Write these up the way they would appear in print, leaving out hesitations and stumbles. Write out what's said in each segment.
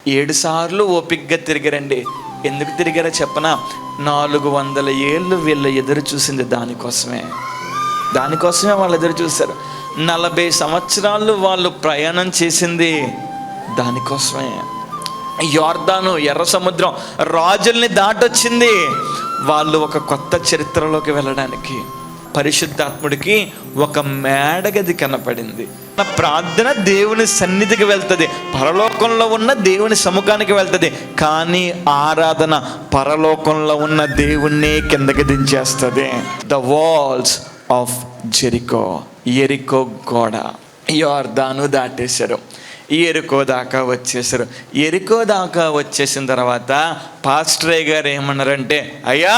7 సార్లు ఓపికగా తిరిగారండి. ఎందుకు తిరిగారో చెప్పనా? 400 ఏళ్ళు వీళ్ళు ఎదురు చూసింది దానికోసమే వాళ్ళు ఎదురు చూశారు. 40 సంవత్సరాలు వాళ్ళు ప్రయాణం చేసింది దానికోసమే. యోర్దాను, ఎర్ర సముద్రం, రాజుల్ని దాటొచ్చింది వాళ్ళు ఒక కొత్త చరిత్రలోకి వెళ్ళడానికి. పరిశుద్ధాత్ముడికి ఒక మేడగది కనపడింది. ప్రార్థన దేవుని సన్నిధికి వెళ్తుంది, పరలోకంలో ఉన్న దేవుని సముఖానికి వెళ్తుంది. కానీ ఆరాధన పరలోకంలో ఉన్న దేవుణ్ణి కిందకి దించేస్తుంది. ద వాల్స్ ఆఫ్ జెరికో, ఎరికో గోడ. యోర్దాను దాటేశారు, ఎరికో దాకా వచ్చేసారు. ఎరికో దాకా వచ్చేసిన తర్వాత పాస్టరయ్య గారు ఏమన్నారంటే, అయ్యా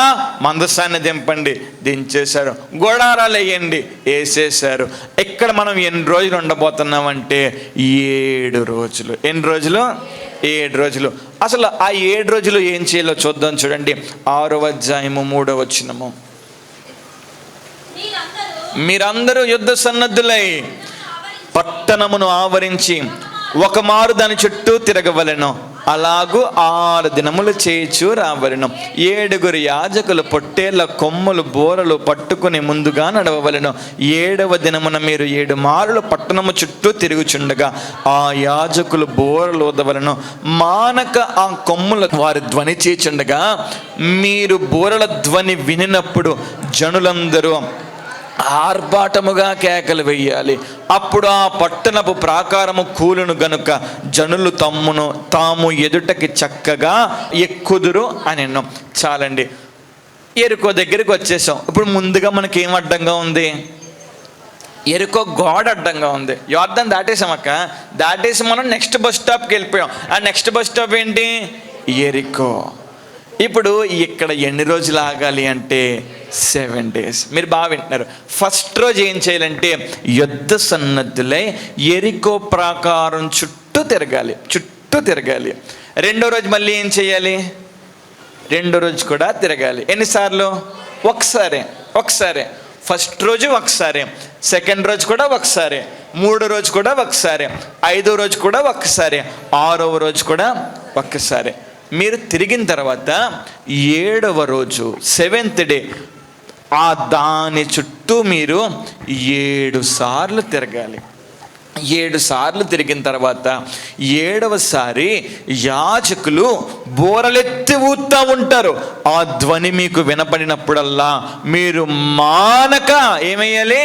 మందసాన్ని దింపండి. దించేశారు. గుడారాలు వేయండి, వేసేసారు. ఇక్కడ మనం ఎన్ని రోజులు ఉండబోతున్నామంటే 7 రోజులు. ఎన్ని రోజులు? 7 రోజులు. అసలు ఆ 7 రోజులు ఏం చేయాలో చూద్దాం. చూడండి 6వ అధ్యాయము 3వ వచనము. మీరందరూ యుద్ధ సన్నద్ధులై పట్టణమును ఆవరించి ఒక మారు దాని చుట్టూ తిరగవలెను. అలాగూ 6 దినములు చేయిచూ రావలెను. 7 యాజకులు పొట్టేళ్ల కొమ్ములు బోరలు పట్టుకుని ముందుగా నడవవలెను. 7వ దినమున మీరు 7 మారులు పట్టణము చుట్టూ తిరుగుచుండగా ఆ యాజకులు బోరలు ఊదవలెను. మానక ఆ కొమ్ముల వారి ధ్వని చేచుండగా మీరు బోరల ధ్వని వినినప్పుడు జనులందరూ ఆర్భాటముగా కేకలు వేయాలి. అప్పుడు ఆ పట్టణపు ప్రాకారము కూలును గనుక జనులు తాము ఎదుటకి చక్కగా ఎక్కుదురు అని. చాలండి, ఎరుకో దగ్గరికి వచ్చేసాం. ఇప్పుడు ముందుగా మనకి ఏం అడ్డంగా ఉంది? ఎరుకో గోడ అడ్డంగా ఉంది. యోర్దాను దాటేసాం అక్క. దాటేసి మనం నెక్స్ట్ బస్ స్టాప్కి వెళ్ళిపోయాం. ఆ నెక్స్ట్ బస్ స్టాప్ ఏంటి? ఎరికో. ఇప్పుడు ఇక్కడ ఎన్ని రోజులు ఆగాలి అంటే 7 days. మీరు బాగా వింటున్నారు. ఫస్ట్ రోజు ఏం చేయాలంటే యుద్ధ సన్నద్ధులై ఎరికో ప్రాకారం చుట్టూ తిరగాలి. రెండో రోజు మళ్ళీ ఏం చేయాలి? రెండో రోజు కూడా తిరగాలి. ఎన్నిసార్లు? ఒకసారి. ఫస్ట్ రోజు ఒకసారి, సెకండ్ రోజు కూడా ఒకసారి, 3వ రోజు కూడా ఒకసారి, 5వ రోజు కూడా ఒకసారి, 6వ రోజు కూడా ఒక్కసారి. మీరు తిరిగిన తర్వాత 7వ రోజు 7th డే దాని చుట్టూ మీరు 7 సార్లు తిరగాలి. 7 సార్లు తిరిగిన తర్వాత 7వసారి యాజకులు బోరలెత్తి ఊదుతూ ఉంటారు. ఆ ధ్వని మీకు వినపడినప్పుడల్లా మీరు మానక ఏమేయాలి?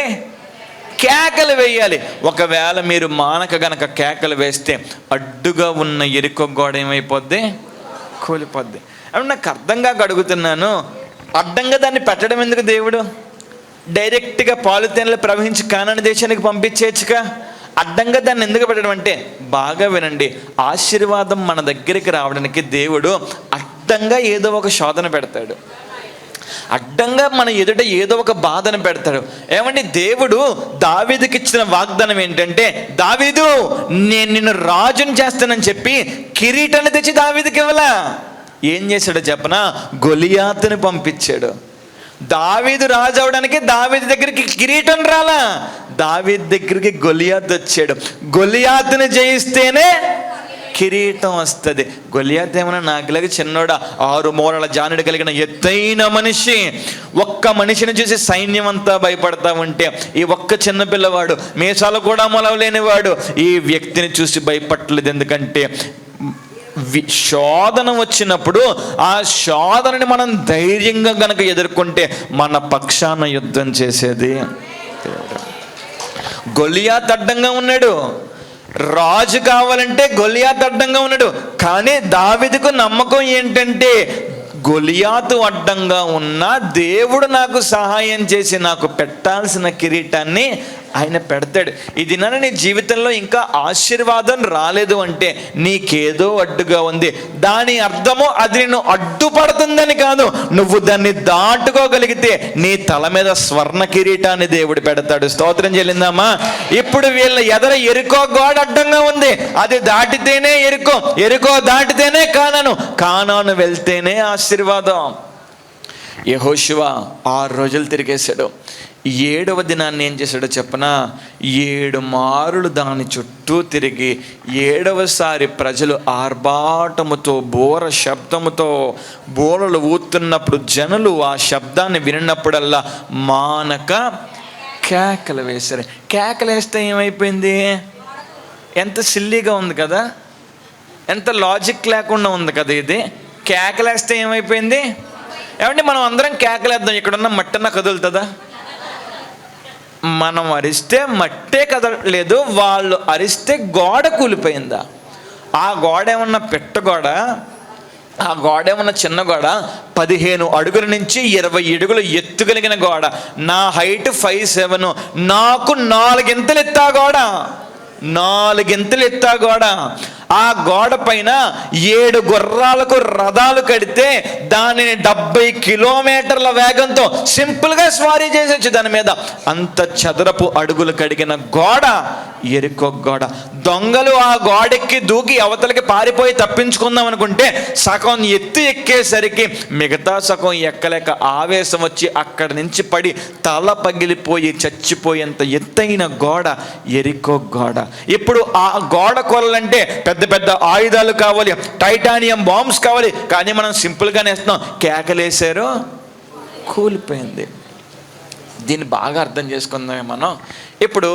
కేకలు వేయాలి. ఒకవేళ మీరు మానక గనక కేకలు వేస్తే అడ్డుగా ఉన్న ఎరికో గోడ ఏమైపోద్ది? కూలిపోద్ది. అవి నాకు అర్థంగా అడుగుతున్నాను, అడ్డంగా దాన్ని పెట్టడం ఎందుకు? దేవుడు డైరెక్ట్గా పాలితేనలు ప్రవహించి కానాను దేశానికి పంపించేయచ్చుగా. అడ్డంగా దాన్ని ఎందుకు పెట్టడం అంటే, బాగా వినండి, ఆశీర్వాదం మన దగ్గరికి రావడానికి దేవుడు అడ్డంగా ఏదో ఒక శోధన పెడతాడు. అడ్డంగా మన ఎదుట ఏదో ఒక బాధను పెడతాడు. ఏమంటే దేవుడు దావీదుకి ఇచ్చిన వాగ్దానం ఏంటంటే, దావీదు నేను నిన్ను రాజుని చేస్తానని చెప్పి కిరీటాన్ని తెచ్చి దావీదుకి ఇవ్వలా. ఏం చేశాడో చెప్పనా? గొలియాతుని పంపించాడు. దావీదు రాజు అవడానికి దావీదు దగ్గరికి కిరీటం రాలా, దావీదు దగ్గరికి గొలియాతు వచ్చాడు. గొలియాతుని జయిస్తేనే కిరీటం వస్తుంది. గొలియాతు ఏమన్నా నాకులాగా చిన్నోడా? 6 మూరల జానుడు కలిగిన ఎత్తైన మనిషి. ఒక్క మనిషిని చూసి సైన్యం అంతా భయపడతా ఉంటే, ఈ ఒక్క చిన్న పిల్లవాడు, మీసాలు కూడా మొలవలేనివాడు ఈ వ్యక్తిని చూసి భయపడలేదు. ఎందుకంటే శోధన వచ్చినప్పుడు ఆ శోధనని మనం ధైర్యంగా గనక ఎదుర్కొంటే మన పక్షాన యుద్ధం చేసేది దేవుడు. గొలియాతు అడ్డంగా ఉన్నాడు, రాజు కావాలంటే గొలియాతు అడ్డంగా ఉన్నాడు. కానీ దావీదుకు నమ్మకం ఏంటంటే, గొలియాతు అడ్డంగా ఉన్నా దేవుడు నాకు సహాయం చేసి నాకు పెట్టాల్సిన కిరీటాన్ని ఆయన పెడతాడు. ఇది నీ జీవితంలో ఇంకా ఆశీర్వాదం రాలేదు అంటే నీకేదో అడ్డుగా ఉంది. దాని అర్థము అది నిన్ను అడ్డుపడుతుందని కాదు, నువ్వు దాన్ని దాటుకోగలిగితే నీ తల మీద స్వర్ణ కిరీటాన్ని దేవుడు పెడతాడు. స్తోత్రం చెల్లిందామా? ఇప్పుడు వీళ్ళ ఎదర ఎరికో గోడ అడ్డంగా ఉంది. అది దాటితేనే ఎరికో దాటితేనే కానాను వెళ్తేనే ఆశీర్వాదం. యెహోషువ 6 రోజులు తిరిగేశాడు. 7వ దినాన్ని ఏం చేశాడో చెప్పనా, 7 మారులు దాని చుట్టూ తిరిగి 7వసారి ప్రజలు ఆర్భాటముతో బోర శబ్దముతో బోరలు ఊతున్నప్పుడు జనులు ఆ శబ్దాన్ని విన్నప్పుడల్లా మానక కేకలు వేశారు. కేకలు వేస్తే ఏమైపోయింది? ఎంత సిల్లీగా ఉంది కదా, ఎంత లాజిక్ లేకుండా ఉంది కదా ఇది. కేకలేస్తే ఏమైపోయింది? ఏమంటే మనం అందరం కేకలేద్దాం, ఇక్కడున్న మట్టన్న కదులుతుందా? మనం అరిస్తే మట్టే కదలలేదు, వాళ్ళు అరిస్తే గోడ కూలిపోయిందా? ఆ గోడ ఏమన్నా పెట్టగోడ, ఆ గోడ ఏమన్నా చిన్న గోడ? 15 అడుగుల నుంచి 20 అడుగులు ఎత్తుగలిగిన గోడ. నా హైట్ 5'7", నాకు 4 ఇంతలు ఎత్తా గోడ, 4 ఇంతలు ఎత్తా గోడ. ఆ గోడ పైన 7 గుర్రాలకు రథాలు కడితే దానిని 70 కిలోమీటర్ల వేగంతో సింపుల్గా స్వారీ చేసేచ్చు దాని మీద. అంత చదరపు అడుగులు కడిగిన గోడ ఎరికో గోడ. దొంగలు ఆ గోడెక్కి దూకి అవతలకి పారిపోయి తప్పించుకుందాం అనుకుంటే సగం ఎత్తు ఎక్కేసరికి మిగతా సగం ఎక్కలేక ఆవేశం వచ్చి అక్కడి నుంచి పడి తల పగిలిపోయి చచ్చిపోయేంత ఎత్తైన గోడ ఎరికో గోడ. ఇప్పుడు ఆ గోడ కొలాలంటే పెద్ద పెద్ద ఆయుధాలు కావాలి, టైటానియం బాంబ్స్ కావాలి. కానీ మనం సింపుల్గానే వేస్తున్నాం, కేకలేసారు, కూలిపోయింది. దీన్ని బాగా అర్థం చేసుకుందామే మనం. ఇప్పుడు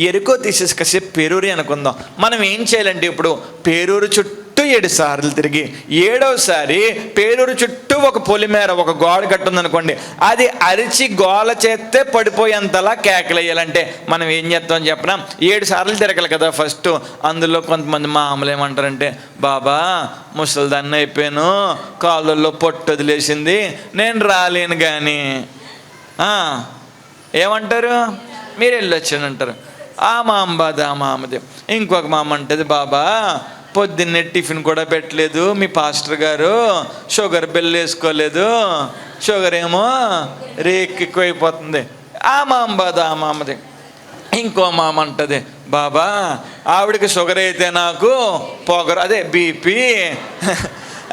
ఎరుకో తీసేసి కాసేపు పేరూరి అనుకుందాం. మనం ఏం చేయాలంటే ఇప్పుడు పేరూరు చుట్టూ 7 సార్లు తిరిగి 7వసారి పేరూరు చుట్టూ ఒక పొలిమేర, ఒక గోడ కట్టుందనుకోండి, అది అరిచి గోల చేస్తే పడిపోయేంతలా కేకలేయాలంటే మనం ఏం చేస్తామని చెప్పినా 7 సార్లు తిరగలి కదా ఫస్ట్. అందులో కొంతమంది మామూలు ఏమంటారంటే, బాబా ముసలిదాన్ని అయిపోయాను, కాళ్ళల్లో పొట్టు వదిలేసింది, నేను రాలేను. కానీ ఏమంటారు? మీరు వెళ్ళొచ్చానంటారు. ఆ మామ బాధ ఆ మామది. ఇంకొక మామ అంటది, బాబా పొద్దున్నే టిఫిన్ కూడా పెట్టలేదు మీ పాస్టర్ గారు, షుగర్ బిల్ వేసుకోలేదు, షుగర్ ఏమో రేక్ ఎక్కువైపోతుంది. ఆ మామ బాధ ఆ మామది. ఇంకో మామ అంటది, బాబా ఆవిడకి షుగర్ అయితే నాకు పొగరు, అదే బీపీ,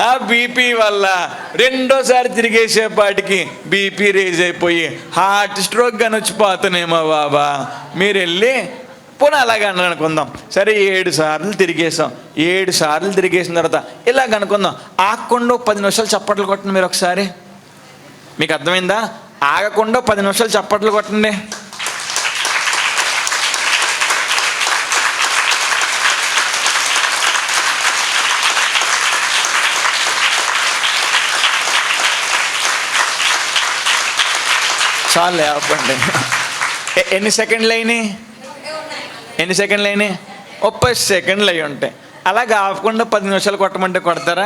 ఆ బీపీ వల్ల 2వసారి తిరిగేసేపాటికి బీపీ రేజ్ అయిపోయి హార్ట్ స్ట్రోక్ కానీ వచ్చిపోతానేమో బాబా, మీరు వెళ్ళి పోనీ అలాగే అనుకుందాం. సరే 7 సార్లు తిరిగేసాం. 7 సార్లు తిరిగేసిన తర్వాత ఇలాగ అనుకుందాం, ఆగకుండా 10 నిమిషాలు చప్పట్లు కొట్టండి. మీరు ఒకసారి, మీకు అర్థమైందా? ఆగకుండా 10 నిమిషాలు చప్పట్లు కొట్టండి. చాలు ఆపండి. ఎన్ని సెకండ్లు అయినాయి? 30 సెకండ్లు అయి ఉంటాయి. అలాగే ఆపకుండా 10 నిమిషాలు కొట్టమంటే కొడతారా?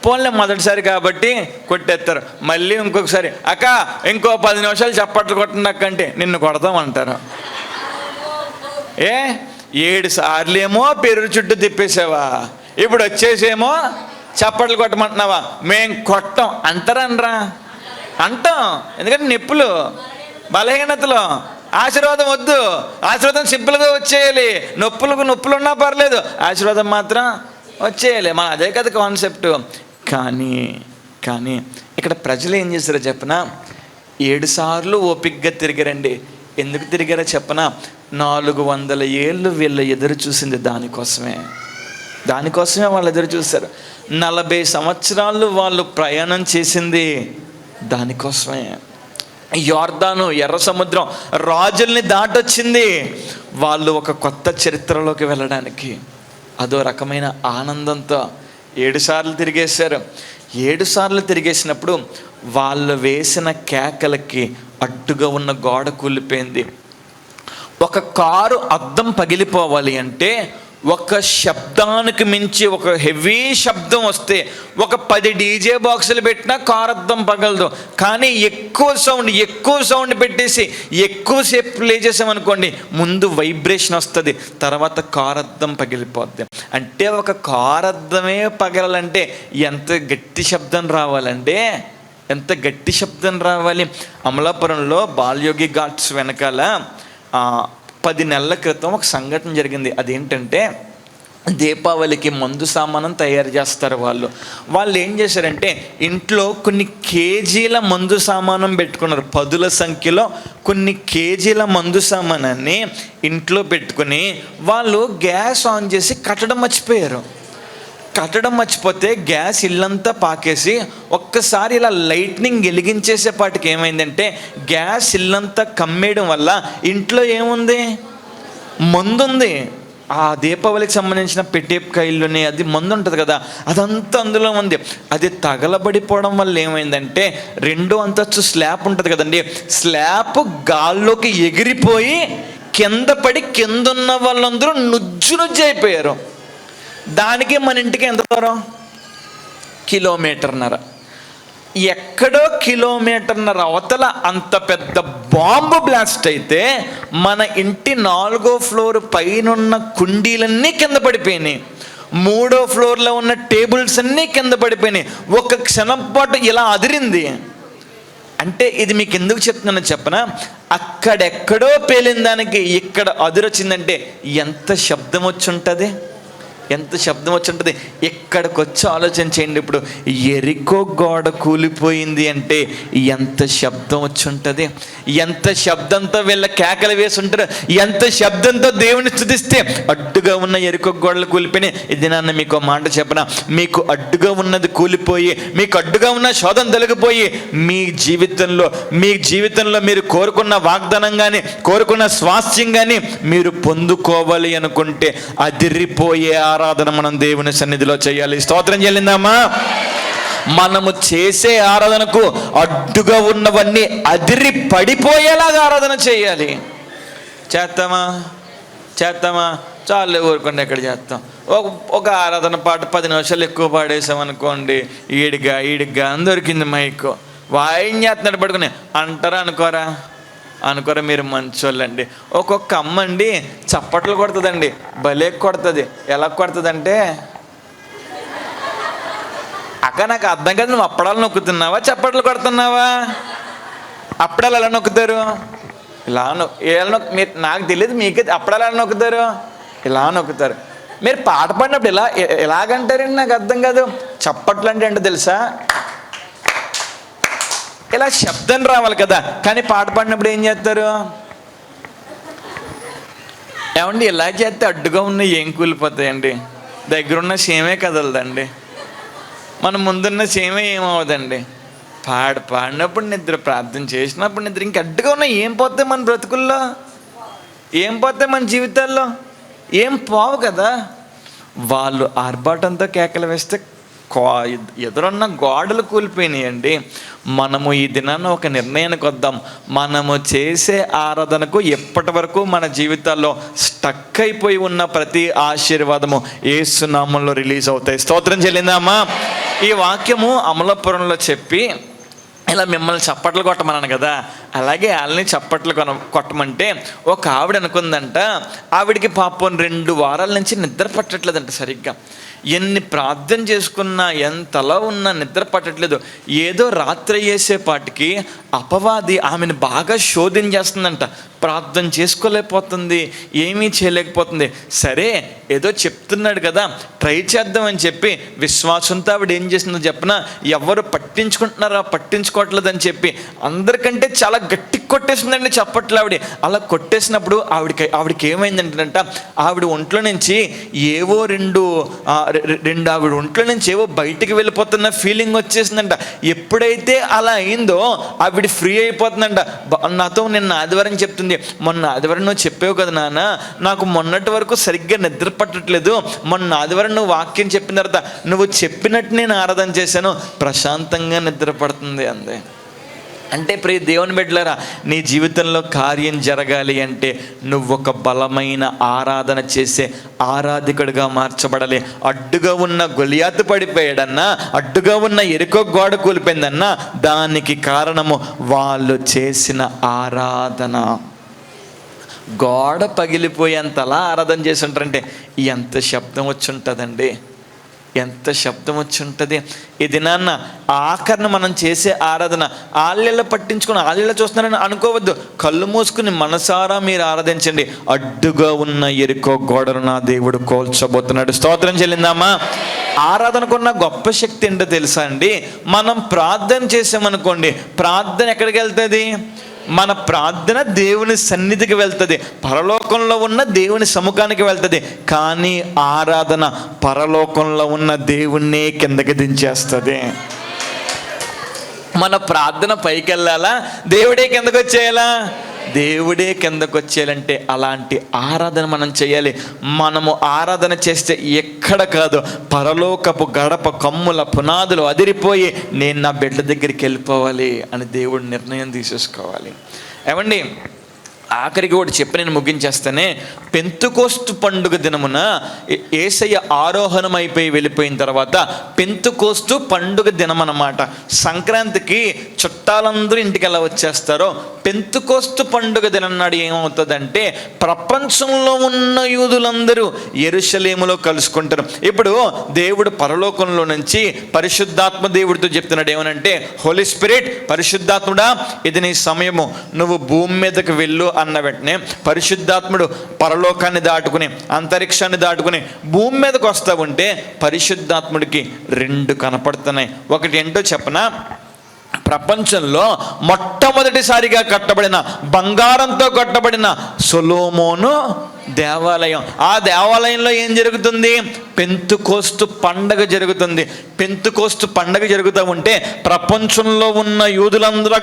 పోన్లే మొదటిసారి కాబట్టి కొట్టేస్తారు. మళ్ళీ ఇంకొకసారి అక్క ఇంకో 10 నిమిషాలు చప్పట్లు కొట్టండి అక్క అంటే నిన్ను కొడతామంటారు. 7 సార్లు ఏమో పేరు చుట్టూ తిప్పేసావా, ఇప్పుడు వచ్చేసేమో చప్పట్లు కొట్టమంటున్నావా? మేం కొట్టం అంటారనరా? అంటాం. ఎందుకంటే నొప్పులు, బలహీనతలు. ఆశీర్వాదం వద్దు, ఆశీర్వాదం సింపుల్గా వచ్చేయాలి. నొప్పులున్నా పర్లేదు, ఆశీర్వాదం మాత్రం వచ్చేయాలి. మన అదే కదా కాన్సెప్ట్. కానీ ఇక్కడ ప్రజలు ఏం చేశారో చెప్పనా? 7 సార్లు ఓపికగా తిరిగారండి. ఎందుకు తిరిగారో చెప్పనా? 400 ఏళ్ళు వీళ్ళు ఎదురు చూసింది దానికోసమే వాళ్ళు ఎదురు చూశారు. 40 సంవత్సరాలు వాళ్ళు ప్రయాణం చేసింది దానికోసమే. యోర్దాను, ఎర్ర సముద్రం, రాజుల్ని దాటొచ్చింది వాళ్ళు ఒక కొత్త చరిత్రలోకి వెళ్ళడానికి. అదో రకమైన ఆనందంతో 7 సార్లు తిరిగేశారు. 7 సార్లు తిరిగేసినప్పుడు వాళ్ళు వేసిన కేకలకి అడ్డుగా ఉన్న గోడ కూలిపోయింది. ఒక కారు అద్దం పగిలిపోవాలి అంటే ఒక శబ్దానికి మించి ఒక హెవీ శబ్దం వస్తే ఒక 10 డీజే బాక్సులు పెట్టినా కారు అద్దం పగలదు. కానీ ఎక్కువ సౌండ్ పెట్టేసి ఎక్కువసేపు ప్లే చేసామనుకోండి, ముందు వైబ్రేషన్ వస్తుంది, తర్వాత కారు అద్దం పగిలిపోద్ది. అంటే ఒక కారు అద్దమే పగలాలంటే ఎంత గట్టి శబ్దం రావాలి. అమలాపురంలో బాలయోగి ఘాట్స్ వెనకాల 10 నెలల క్రితం ఒక సంఘటన జరిగింది. అదేంటంటే దీపావళికి మందు సామానం తయారు చేస్తారు. వాళ్ళు ఏం చేశారంటే ఇంట్లో కొన్ని కేజీల మందు సామానం పెట్టుకున్నారు. పదుల సంఖ్యలో కొన్ని కేజీల మందు సామానాన్ని ఇంట్లో పెట్టుకుని వాళ్ళు గ్యాస్ ఆన్ చేసి కట్టడం మర్చిపోయారు. కట్టడం మర్చిపోతే గ్యాస్ ఇల్లంతా పాకేసి ఒక్కసారి ఇలా లైట్నింగ్ వెలిగించేసేపాటికి ఏమైందంటే గ్యాస్ ఇల్లంతా కమ్మేయడం వల్ల ఇంట్లో ఏముంది, మందు ఉంది. ఆ దీపావళికి సంబంధించిన పెట్టేకాయల్లోనే అది మందు ఉంటుంది కదా, అదంతా అందులో ఉంది. అది తగలబడిపోవడం వల్ల ఏమైందంటే 2వ అంతస్తు స్లాబ్ ఉంటుంది కదండి, స్లాబ్ గాల్లోకి ఎగిరిపోయి కింద పడి కిందున్న వాళ్ళందరూ నుజ్జు అయిపోయారు. దానికి మన ఇంటికి ఎంత దూరం? 1.5 కిలోమీటర్. ఎక్కడో 1.5 కిలోమీటర్ అవతల అంత పెద్ద బాంబు బ్లాస్ట్ అయితే మన ఇంటి 4వ ఫ్లోర్ పైన కుండీలన్నీ కింద పడిపోయినాయి. 3వ ఫ్లోర్లో ఉన్న టేబుల్స్ అన్నీ కింద పడిపోయినాయి. ఒక క్షణం పాటు ఇలా అదిరింది. అంటే ఇది మీకు ఎందుకు చెప్తున్నానో చెప్పనా, అక్కడెక్కడో పేలిన దానికి ఇక్కడ అదిరొచ్చిందంటే ఎంత శబ్దం వచ్చి ఉంటుంది, ఎంత శబ్దం వచ్చి ఉంటుంది. ఇక్కడికి వచ్చి ఆలోచన చేయండి. ఇప్పుడు ఎరికో గోడ కూలిపోయింది అంటే ఎంత శబ్దం వచ్చి ఉంటుంది, ఎంత శబ్దంతో వీళ్ళ కేకలు వేసి ఉంటారు, ఎంత శబ్దంతో దేవుని స్తుతిస్తే. అడ్డుగా ఉన్న ఎరికో గోడలు కూలిపోయినాయి. ఇది నాన్న మీకు మాట చెప్పనా, మీకు అడ్డుగా ఉన్నది కూలిపోయి, మీకు అడ్డుగా ఉన్న శోధన తొలగిపోయి మీ జీవితంలో మీరు కోరుకున్న వాగ్దానం కానీ కోరుకున్న స్వాస్థ్యం కానీ మీరు పొందుకోవాలి అనుకుంటే అదిరిపోయే ఆరాధన మనం దేవుని సన్నిధిలో చేయాలి. స్తోత్రం చెల్లిందామా? మనము చేసే ఆరాధనకు అడ్డుగా ఉన్నవన్నీ అదిరి పడిపోయేలాగా ఆరాధన చేయాలి. చేస్తామా చాలు ఊరుకోండి, ఎక్కడ చేస్తాం. ఒక ఆరాధన పాట 10 నిమిషాలు ఎక్కువ పాడేసాం అనుకోండి, ఈడిగా దొరికింది మైక్, వాయిన్ చేస్తున్నాడు పడుకుని అంటారా అనుకోరా మీరు మంచోళ్ళండి. ఒక్కొక్క అమ్మ అండి చప్పట్లు కొడుతుందండి, భలే కొడుతుంది. ఎలా కొడుతుందంటే, అక్క నాకు అర్థం కాదు, నువ్వు అప్పడాలు నొక్కుతున్నావా చప్పట్లు కొడుతున్నావా? అప్పడాలు ఎలా నొక్కుతారు? మీరు నాకు తెలియదు, మీకే అప్పడాలు ఎలా నొక్కుతారు? ఇలా నొక్కుతారు. మీరు పాట పాడినప్పుడు ఎలాగంటారండి నాకు అర్థం కాదు. చప్పట్లు అంటే తెలుసా, ఇలా శబ్దం రావాలి కదా, కానీ పాట పాడినప్పుడు ఏం చేస్తారు? ఏమండి ఇలా చేస్తే అడ్డుగా ఉన్న ఏం కూలిపోతాయండి? దగ్గరున్న సేమే కదలదండి, మన ముందున్న సేమే ఏమవుదండి. పాడినప్పుడు నిద్ర, ప్రార్థన చేసినప్పుడు నిద్ర, ఇంక అడ్డుగా ఉన్న ఏం పోతాయి మన బ్రతుకుల్లో, ఏం పోతాయి మన జీవితాల్లో? ఏం పోవు కదా. వాళ్ళు ఆర్భాటంతో కేకలు వేస్తే ఎదురున్న గోడలు కూలిపోయినాయండి. మనము ఈ దినాన్ని ఒక నిర్ణయానికి వద్దాం. మనము చేసే ఆరాధనకు ఎప్పటి వరకు మన జీవితాల్లో స్టక్ అయిపోయి ఉన్న ప్రతి ఆశీర్వాదము యేసు నామములో రిలీజ్ అవుతాయి. స్తోత్రం చెల్లిందామా? ఈ వాక్యము అమలాపురంలో చెప్పి ఇలా మిమ్మల్ని చప్పట్లు కొట్టమన్నాను కదా, అలాగే వాళ్ళని చప్పట్లు కొట్టమంటే ఒక ఆవిడ అనుకుందంట, ఆవిడికి పాపం 2 వారాల నుంచి నిద్ర పట్టట్లేదంట సరిగ్గా. ఎన్ని ప్రార్థన చేసుకున్నా, ఎంతలా ఉన్నా నిద్ర పట్టట్లేదు. ఏదో రాత్రి అయ్యేసేపాటికి అపవాది ఆమెను బాగా శోధించేస్తుందంట. ప్రార్థన చేసుకోలేకపోతుంది, ఏమీ చేయలేకపోతుంది. సరే ఏదో చెప్తున్నాడు కదా, ట్రై చేద్దామని చెప్పి విశ్వాసంతో ఆవిడ ఏం చేసిందో చెప్పిన, ఎవరు పట్టించుకోవట్లేదని చెప్పి అందరికంటే చాలా గట్టి కొట్టేసిందండి చప్పట్లు ఆవిడ. అలా కొట్టేసినప్పుడు ఆవిడకి ఏమైందంటేనంట, ఆవిడ ఒంట్లో నుంచి ఏవో రెండు ఆవిడ ఒంట్లో నుంచి ఏవో బయటికి వెళ్ళిపోతున్న ఫీలింగ్ వచ్చేసిందంట. ఎప్పుడైతే అలా అయిందో ఆవిడ ఫ్రీ అయిపోతుందంట. నాతో నిన్న ఆదివారం చెప్తుంది, మొన్న ఆదివారం నువ్వు చెప్పావు కదా నాన్న, నాకు మొన్నటి వరకు సరిగ్గా నిద్ర పట్టట్లేదు, మొన్న ఆదివారం నువ్వు వాక్యం చెప్పిన తర్వాత నువ్వు చెప్పినట్టు నేను ఆరాధన చేశాను, ప్రశాంతంగా నిద్ర పడుతుంది అంది. అంటే ప్రియ దేవుని బిడ్డలారా, నీ జీవితంలో కార్యం జరగాలి అంటే నువ్వు ఒక బలమైన ఆరాధన చేసే ఆరాధికుడిగా మార్చబడాలి. అడ్డుగా ఉన్న గొలియాతు పడిపోయాడన్నా, అడ్డుగా ఉన్న ఎరికో గోడ కూలిపోయిందన్నా, దానికి కారణము వాళ్ళు చేసిన ఆరాధన. గోడ పగిలిపోయేంతలా ఆరాధన చేసి ఉంటారంటే ఎంత శబ్దం వచ్చి ఉంటుందండి, ఎంత శబ్దం వచ్చి ఉంటుంది. ఇది నాన్న ఆఖరణ మనం చేసే ఆరాధన ఆళ్ళ పట్టించుకుని ఆళ్ళ చూస్తున్నారని అనుకోవద్దు. కళ్ళు మూసుకుని మనసారా మీరు ఆరాధించండి. అడ్డుగా ఉన్న ఎరుకో గోడను నా దేవుడు కోల్చబోతున్నాడు. స్తోత్రం చెల్లిందామా. ఆరాధనకున్న గొప్ప శక్తి ఏంటో తెలుసా అండి? మనం ప్రార్థన చేసామనుకోండి, ప్రార్థన ఎక్కడికి వెళ్తుంది? మన ప్రార్థన దేవుని సన్నిధికి వెళ్తుంది, పరలోకంలో ఉన్న దేవుని సముఖానికి వెళ్తుంది. కానీ ఆరాధన పరలోకంలో ఉన్న దేవుణ్ణే కిందకి దించేస్తుంది. మన ప్రార్థన పైకి వెళ్ళాలా, దేవుడే కిందకు వచ్చేయాలా? దేవుడే కిందకు వచ్చేయాలంటే అలాంటి ఆరాధన మనం చేయాలి. మనము ఆరాధన చేస్తే ఎక్కడ కాదు, పరలోకపు గడప కమ్ముల పునాదులు అదిరిపోయి నేను నా బిడ్డ దగ్గరికి వెళ్ళిపోవాలి అని దేవుడు నిర్ణయం తీసేసుకోవాలి. ఏమండి, ఆఖరికి కూడా చెప్పి నేను ముగించేస్తానే. పెంతుకోస్తు పండుగ దినమున యేసయ్య ఆరోహణం అయిపోయి వెళ్ళిపోయిన తర్వాత పెంతుకోస్తు పండుగ దినం అన్నమాట. సంక్రాంతికి చుట్టాలందరూ ఇంటికి ఎలా వచ్చేస్తారో పెంతుకోస్తు పండుగ దినం నాడు ఏమవుతుందంటే ప్రపంచంలో ఉన్న యూదులందరూ యెరూషలేములో కలుసుకుంటారు. ఇప్పుడు దేవుడు పరలోకంలో నుంచి పరిశుద్ధాత్మ దేవుడితో చెప్తున్నాడు ఏమనంటే, హోలీ స్పిరిట్, పరిశుద్ధాత్ముడా ఇది నీ సమయము, నువ్వు భూమి మీదకి వెళ్ళు అన్న వెంటనే పరిశుద్ధాత్ముడు పరలోకాన్ని దాటుకుని అంతరిక్షాన్ని దాటుకుని భూమి మీదకి వస్తా ఉంటే పరిశుద్ధాత్ముడికి రెండు కనపడుతున్నాయి. ఒకటి ఏంటో చెప్పనా? ప్రపంచంలో మొట్టమొదటిసారిగా కట్టబడిన బంగారంతో కట్టబడిన సొలొమోను దేవాలయం. ఆ దేవాలయంలో ఏం జరుగుతుంది? పెంతుకోస్తు పండగ జరుగుతుంది. పెంతుకోస్తు పండగ జరుగుతూ ఉంటే ప్రపంచంలో ఉన్న యూదులందరూ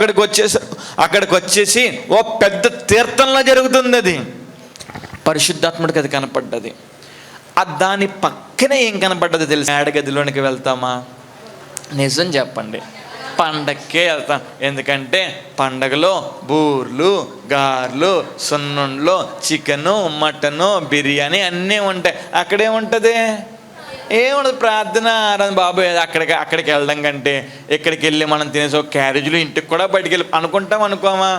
అక్కడికి వచ్చేసి ఓ పెద్ద తీర్థంలా జరుగుతుంది. అది పరిశుద్ధాత్ముడికి అది కనపడ్డది. దాని పక్కనే ఏం కనపడ్డది తెలుసు? మేడగదిలోనికి వెళ్తామా? నిజం చెప్పండి, పండగకే వెళ్తాం. ఎందుకంటే పండగలో బూర్లు, గార్లు, సున్నుండ్లు, చికెను, మటను, బిర్యానీ అన్నీ ఉంటాయి. అక్కడేముంటుంది? ఏముండదు. ప్రార్థన ఆరాధన బాబు అక్కడికి వెళ్ళడం కంటే ఇక్కడికి వెళ్ళి మనం తినేసి ఒక క్యారేజీలు ఇంటికి కూడా బయటికి వెళ్ళి అనుకోమా?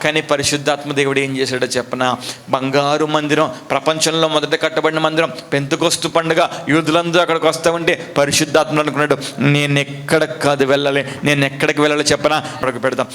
కానీ పరిశుద్ధాత్మ దేవుడు ఏం చేశాడో చెప్పనా? బంగారు మందిరం, ప్రపంచంలో మొదట కట్టబడిన మందిరం, పెంతుకోస్తు పండుగ, యూదులందరూ అక్కడికి వస్తూ ఉంటే పరిశుద్ధాత్మ అనుకున్నాడు, నేను ఎక్కడికి కాదు వెళ్ళాలి, నేను ఎక్కడికి వెళ్ళాలో చెప్పనా? అక్కడికి పెడతాం.